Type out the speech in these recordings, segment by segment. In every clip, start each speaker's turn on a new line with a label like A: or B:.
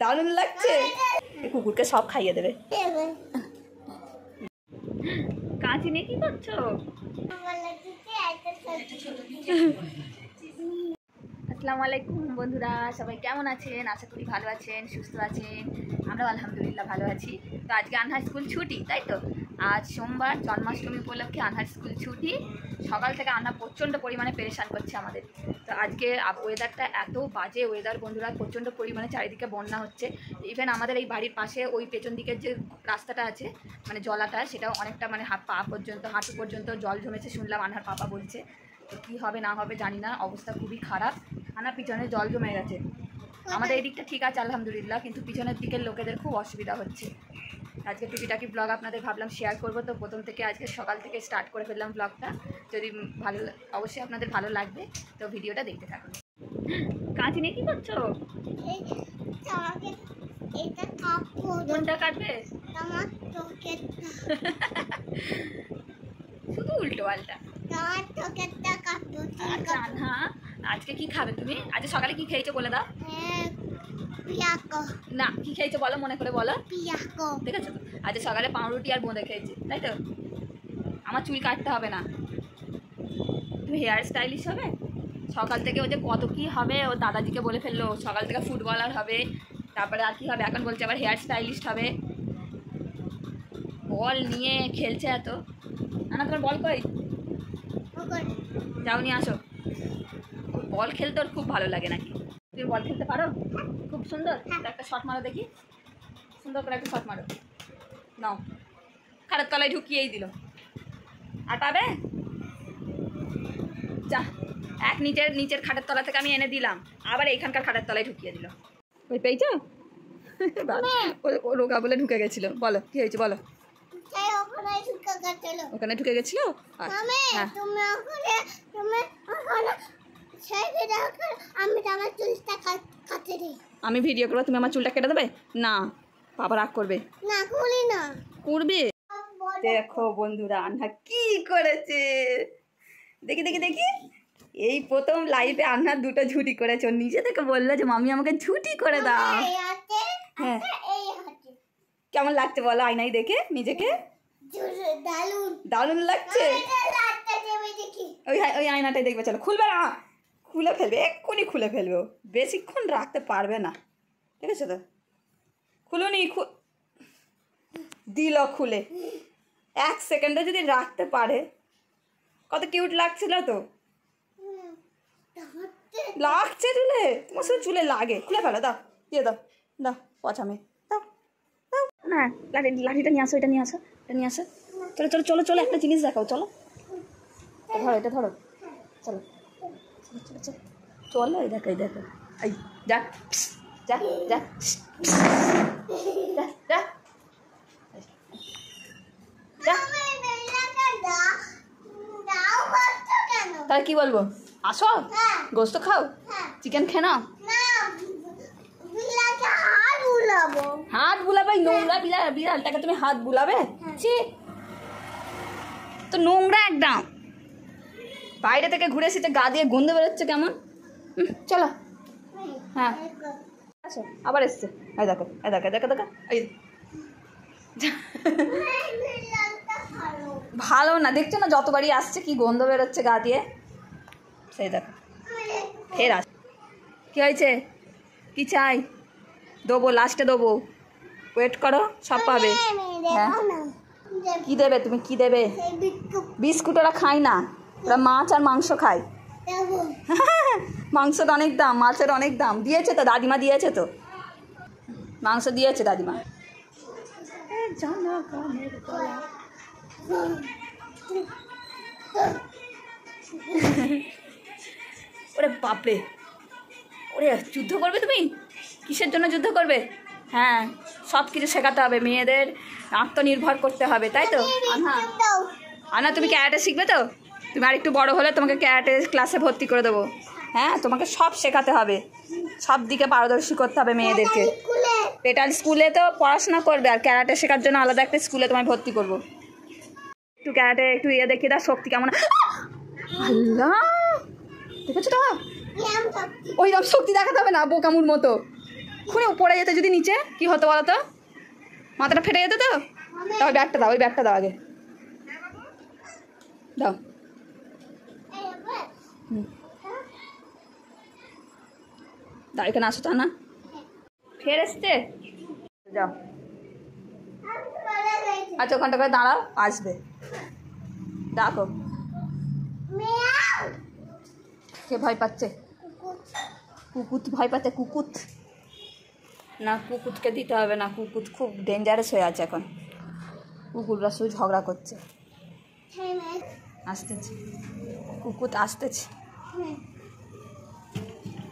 A: দারুণ লাগছে। কুকুরকে সব খাইয়ে দেবে। কাঁচি নিয়ে কি করছো? আসসালামু আলাইকুম বন্ধুরা, সবাই কেমন আছেন? আশা করি ভালো আছেন, সুস্থ আছেন। আমরাও আলহামদুলিল্লাহ ভালো আছি। তো আজকে আনহার স্কুল ছুটি, তাই তো? আজ সোমবার, জন্মাষ্টমী উপলক্ষে আনহার স্কুল ছুটি। সকাল থেকে আনহা প্রচণ্ড পরিমাণে পেরেশান করছে আমাদের। তো আজকে ওয়েদারটা এত বাজে ওয়েদার বন্ধুরা, প্রচণ্ড পরিমাণে চারিদিকে বন্যা হচ্ছে। ইভেন আমাদের এই বাড়ির পাশে ওই পেছন দিকের যে রাস্তাটা আছে, মানে জলাটা, সেটাও অনেকটা মানে পা পর্যন্ত, হাঁটু পর্যন্ত জল জমেছে শুনলাম আনহার পাপা বলছে। তো কী হবে না হবে জানি না, অবস্থা খুবই খারাপ। আনার পিছনে জল জমে গেছে। আমাদের এই দিকটা ঠিক আছে আলহামদুলিল্লাহ, কিন্তু পিছনের দিকের লোকেদের খুব অসুবিধা হচ্ছে। আজকে টুকিটাকি ব্লগ আপনাদের ভাবলাম শেয়ার করবো, তো প্রথম থেকে আজকে সকাল থেকে স্টার্ট করে ফেললাম ব্লগটা। যদি ভালো, অবশ্যই আপনাদের ভালো লাগবে, তো ভিডিওটা দেখতে থাকুন। কাঁচি নিয়ে কী করছো? কোনটা কাটবে? শুধু উল্টো পাল্টা। আচ্ছা হ্যাঁ, আজকে কি খাবে তুমি? আজকে সকালে কি খেয়েছো বলে দাও না। কি খেয়েছো বলো, মনে করে বলো। ঠিক আছে তো, আজকে সকালে পাউরুটি আর বোঁদে খেয়েছি, তাই তো? আমার চুল কাটতে হবে না, তুমি হেয়ার স্টাইলিশ হবে। সকাল থেকে ও যে কত কি হবে, ও দাদাজিকে বলে ফেললো সকাল থেকে ফুটবলার হবে, তারপরে আর কি হবে, এখন বলছে আবার হেয়ার স্টাইলিস্ট হবে। বল নিয়ে খেলছে এত। না তোমার বল কই? যাও নিয়ে আসো। বল খেলতে ওর খুব ভালো লাগে নাকি? তুমি বল খেলতে পারো? খুব সুন্দর। একটা শট মারো দেখি, সুন্দর করে একটা শট মারো। নাও, খাটের তলায় ঢুকিয়েই দিল। আটাবে যা, এক নিচের খাটের তলা থেকে আমি এনে দিলাম, আবার এইখানকার খাটের তলায় ঢুকিয়ে দিল। ওই পেয়েছো? ও রোগা বলে ঢুকে গেছিল। বলো কি হয়েছে বলো। ওখানে ঢুকে গেছিল। আমি ভিডিও করবো, তুমি আমার চুলটা কেটে দেবে না? বাবা রাগ করবে না। করবে। দেখো বন্ধুরা আন্না কি করেছে, দেখি দেখি দেখি। এই প্রথম লাইফে আন্না দুটো ঝুটি করেছে। নিজে থেকে বললো যে মামি আমাকে ঝুটি করে দাও। হ্যাঁ, কেমন লাগছে বলো আয়নায় দেখে নিজেকে? দারুণ লাগছে। ওই আয়নাটাই দেখবে, চলো। খুলবে না, খুলে ফেলবে, এক্ষুনি খুলে ফেলবে। বেশিক্ষণ রাখতে পারবে না, ঠিক আছে তো? খুলুনি, দিল খুলে। 1 সেকেন্ডে যদি রাখতে পারে। কত কিউট লাগছিল তো। লাগছে চুলে, তোমার সাথে চুলে লাগে। খুলে ফেলো, দাও দিয়ে দাও, দাও পছামে দাও দাও না। লাঠিটা নিয়ে আসো, এটা নিয়ে আসো, এটা নিয়ে আসো। চলো চলো চলো চলো, একটা জিনিস দেখাও, চলো। ধরো, এটা ধরো, চলো চলো চলো চলো চলো। এই দেখো, এই দেখো, এই যা যা যা যা যা। তাহলে কি বলবো? আসো, গোস্ত খাও, চিকেন খেয়ে নাও। হাত বুলাবে? নোংরা বিড়ালটাকে তুমি হাত বুলাবে? তো নোংরা একদম। বাইরে থেকে ঘুরে এসেছে, গা দিয়ে গন্ধ বেরোচ্ছে কেমন। চলো হ্যাঁ আচ্ছা, আবার এসছে। এই দেখো, এই দেখো, দেখো দেখো, এই ভালো না, দেখছো না যতবারই আসছে কি গন্ধ বেরোচ্ছে গা দিয়ে। সেই দেখো ফের আস। কী হয়েছে? কি চাই? দেবো, লাস্টে দেবো, ওয়েট করো, সব পাবে। হ্যাঁ কী দেবে তুমি, কী দেবে? বিস্কুট ওরা খায় না, ওরা মাছ আর মাংস খায়। মাংসের অনেক দাম, মাছের অনেক দাম। দিয়েছে তো দাদিমা, দিয়েছে তো, মাংস দিয়েছে দাদিমা। ওরে বাপরে, ওরে যুদ্ধ করবে তুমি? কিসের জন্য যুদ্ধ করবে? হ্যাঁ, সব কিছু শেখাতে হবে মেয়েদের, আত্মনির্ভর করতে হবে, তাই তো? আনা তুমি ক্যারাটে শিখবে তো? তুমি আর একটু বড়ো হলে তোমাকে ক্যারাটে ক্লাসে ভর্তি করে দেবো। হ্যাঁ, তোমাকে সব শেখাতে হবে, সব দিকে পারদর্শী করতে হবে মেয়েদেরকে। পেটাল স্কুলে তো পড়াশোনা করবে, আর ক্যারাটে শেখার জন্য আলাদা একটা স্কুলে তোমায় ভর্তি করবো। একটু ক্যারাটে একটু ইয়ে দেখিয়ে দাও, শক্তি কেমন। আল্লাহ, দেখেছো তো? ওই রকম শক্তি দেখাতে হবে না বোকামুর মতো। এক্ষুনি পড়ে যেতে যদি নিচে কি হতো বলো তো, মাথাটা ফেটে যেত তো। দাও ব্যাগটা দাও, ওই ব্যাগটা দাও আগে দাও। দাও এখানে আসো তা না, ফের এসছে যাও। আচ্ছা ওখানটা করে দাঁড়াও, আসবে ডাকো। কে ভয় পাচ্ছে? কুকুত ভয় পাচ্ছে। কুকুত না, কুকুতকে দিতে হবে না, কুকুত খুব ডেঞ্জারাস হয়ে আছে এখন। কুকুররা শুধু ঝগড়া করছে। আসতেছে কুকুত, আসতেছে।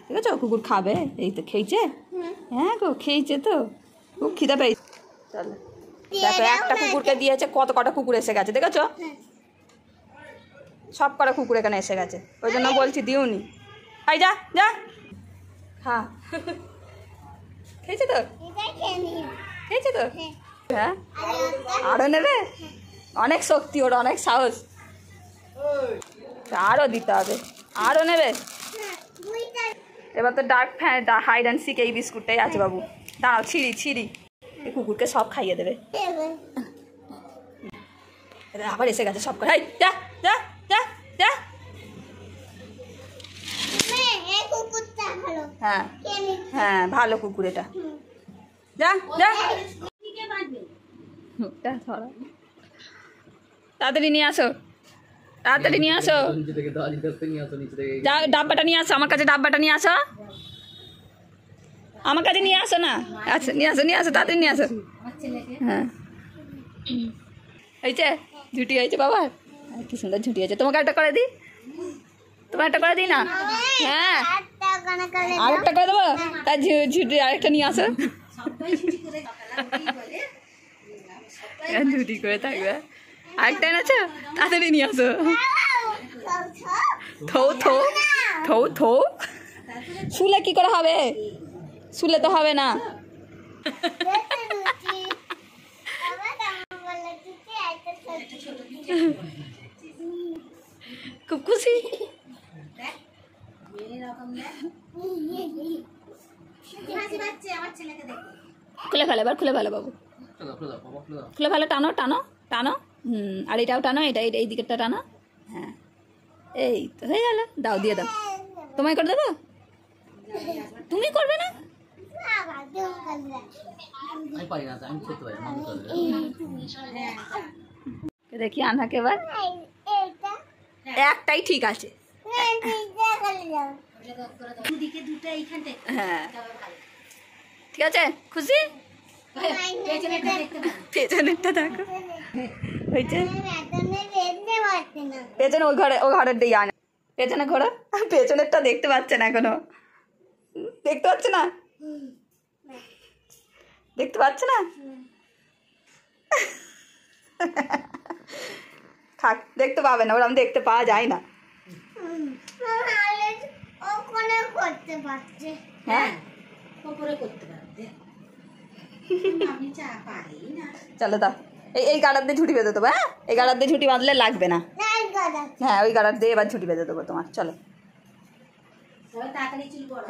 A: ঠিক আছে, কুকুর খাবে। এই তো খেয়েছে, হ্যাঁ গো খেয়েছে তো, খুব খিদে পেয়েছে। চলো দেখো একটা কুকুরকে দিয়েছে, কত কটা কুকুর এসে গেছে দেখেছো? সব কটা কুকুর এখানে এসে গেছে, ওই জন্য বলছি দিওনি। আই যা যা হ্যাঁ, খেয়েছে তো, খেয়েছে তো। হ্যাঁ আরও নেবে, অনেক শক্তি ওর, অনেক সাহস, আরও দিতে হবে, আরও নেবে। এবার তো ডার্ক হাইড অ্যান্ড সিক এই বিস্কুটটাই আছে বাবু। দাঁড়াও ছিঁড়ি ছিঁড়ি, এই কুকুরকে সব খাইয়ে দেবে। আবার এসে গেছে সব করে, যা যা যা যা। হ্যাঁ হ্যাঁ ভালো কুকুর এটা, যা যা। তাড়াতাড়ি নিয়ে আসো, তাড়াতাড়ি নিয়ে আসো, যা ডাব্বাটা নিয়ে আসো আমার কাছে, ডাব্বাটা নিয়ে আসো আমার কাছে, নিয়ে আসো না। আচ্ছা নিয়ে আসো, নিয়ে আসো, তাড়াতাড়ি নিয়ে আসো। হ্যাঁ হয়েছে, ঝুটি হয়েছে বাবার, কি সুন্দর ঝুটি হয়েছে। তোমাকে একটা করে দিই, তোমার একটা করে দিই না? হ্যাঁ আরেকটা করে দেবো, তার ঝুটি আরেকটা নিয়ে আসো। ঝুটি করে থাকবে, আরেকটা এনেছো, তাড়াতাড়ি নিয়ে আসো। থৌ থৌ থৌ থৌ, শুলে কি করে হবে? শুলে তো হবে না। খুব খুশি। খুলে ফেলে এবার, খুলে ফেলো বাবু, খুলে ফেলো, টানো টানো টানো। আর এটাও টানো, এটা এই দিকেরটা টানো। হ্যাঁ এই তো হয়ে গেল, দাও দিয়ে দাও। তোমায় করে দেবো, তুমি করবে না? দেখি আনাকে এবার, একটাই ঠিক আছে। হ্যাঁ ঠিক আছে, খুশি? পেছনেরটা দেখো হয়েছে, পেছনে ওই ঘরে, ওই ঘরের দিকে আনে, পেছনে ঘোরো। পেছনেরটা দেখতে পাচ্ছে না এখনো, দেখতে পাচ্ছে না, দেখতে পাচ্ছে না। থাক, দেখতে পাবে না, ওরকম দেখতে পাওয়া যায় না। হ্যাঁ চলো দাও, এই গাড়ার দিয়ে ঝুঁটি বেঁধে দেবো। হ্যাঁ এই গাড়ার দিয়ে ঝুঁটি বাঁধলে লাগবে না। হ্যাঁ ওই গাড়ার দিয়ে এবার ঝুঁটি বেঁধে দেবো তোমার, চলো।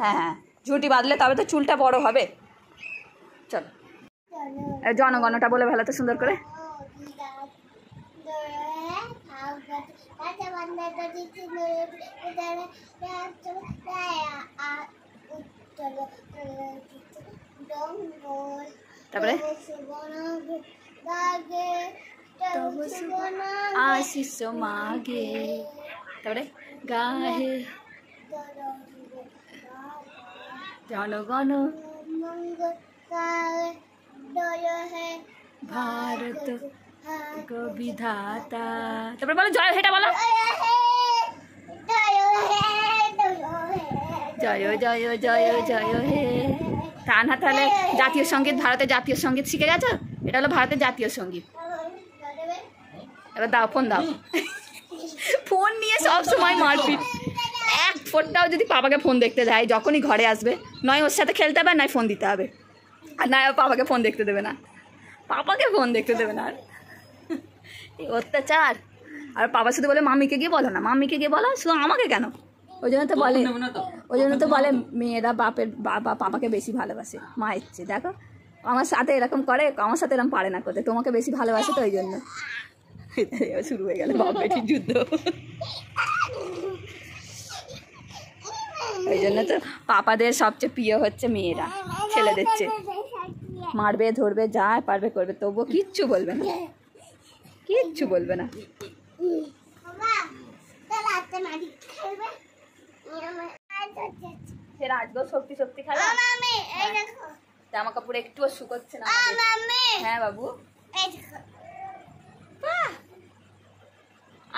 A: হ্যাঁ হ্যাঁ ঝুঁটি বাঁধলে তবে তো চুলটা বড় হবে। চলো জনগণটা বলে ভালো তো সুন্দর করে। তারপরে আশিস মাগে, তারপরে গাহে জনগণ ভারত বিধাতা। তারপরে বলো জয়, হেটা বলো জয় জয় জয় জয় হে। তা না তাহলে জাতীয় সঙ্গীত, ভারতের জাতীয় সঙ্গীত শিখে গেছো? এটা হলো ভারতের জাতীয় সঙ্গীত। এবার দাও, ফোন দাও। ফোন নিয়ে সব সময় মারপিট, এক ফোনটাও যদি পাপাকে ফোন দেখতে দেয় যখনই ঘরে আসবে, নয় ওর সাথে খেলতে হবে, নয় ফোন দিতে হবে, আর নয় পাপাকে ফোন দেখতে দেবে না, পাপাকে ফোন দেখতে দেবে না। আর এই অত্যাচার। আর পাপা শুধু বলে মাম্মিকে গিয়ে বলো না, মাম্মিকে গিয়ে বলো, শুধু আমাকে কেন? ওই জন্য তো বলে মেয়েরা পাপাকে বেশি ভালোবাসে মায়ের চেয়ে। দেখো আমার সাথে এরকম করে, আমার সাথে এরকম পারে না করতে, তোমাকে বেশি ভালোবাসে তো ওই জন্য। শুরু হয়ে গেল বাপ বেটির যুদ্ধ। ওই জন্য তো পাপাদের সবচেয়ে প্রিয় হচ্ছে মেয়েরা, ছেলেদের চেয়ে। মারবে ধরবে যা পারবে করবে, তবুও কিচ্ছু বলবে না, কিচ্ছু বলবে না। আজকেও শক্তি শক্তি খেলা, জামা কাপড় একটুও শুকোচ্ছে না। হ্যাঁ বাবু,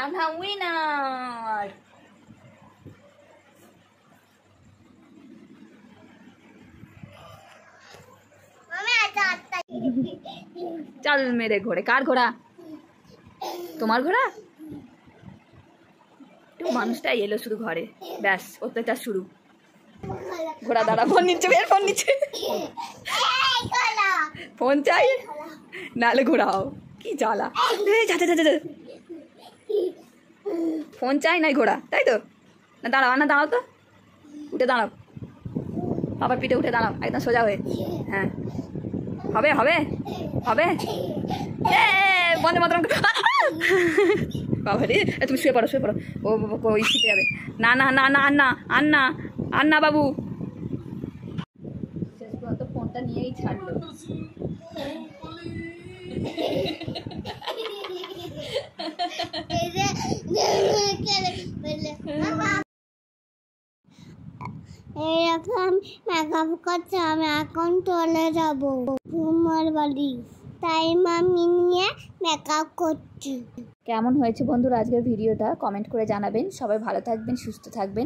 A: আনহা উইনার। চল মেরে ঘোড়ে। কার ঘোড়া? তোমার ঘোড়া? মানুষটা এলো শুধু ঘরে, ব্যাস অত্যাচার শুরু। ঘোড়া দাঁড়া, ফোন নিচ্ছে, বের ফোন নিচ্ছে। ফোন চাই নাহলে ঘোড়াও, কি জ্বালা। ফোন চাই নাই ঘোড়া, তাই তো? না দাঁড়াও, না দাঁড়াও তো, উঠে দাঁড়াও, বাবার পিঠে উঠে দাঁড়াও একদম সোজা হয়ে। হ্যাঁ হবে হবে হবে, বন্ধে মাত্র। বাবা রে, তুমি শুয়ে পড়ো শুয়ে পড়ো, ও ওই শিখে যাবে। না না না না, আন্না আন্না আন্না বাবু। শেষ পর্যন্ত ফোনটা নিয়েই ছাড়লো।
B: এরকম মেকআপ করছে, আমি এখন চলে যাবো তোমার বাড়ি, তাই মামি নিয়ে মেকআপ করছি।
A: কেমন হয়েছে বন্ধুরা আজকের ভিডিওটা কমেন্ট করে জানাবেন। সবাই ভালো থাকবেন, সুস্থ থাকবেন।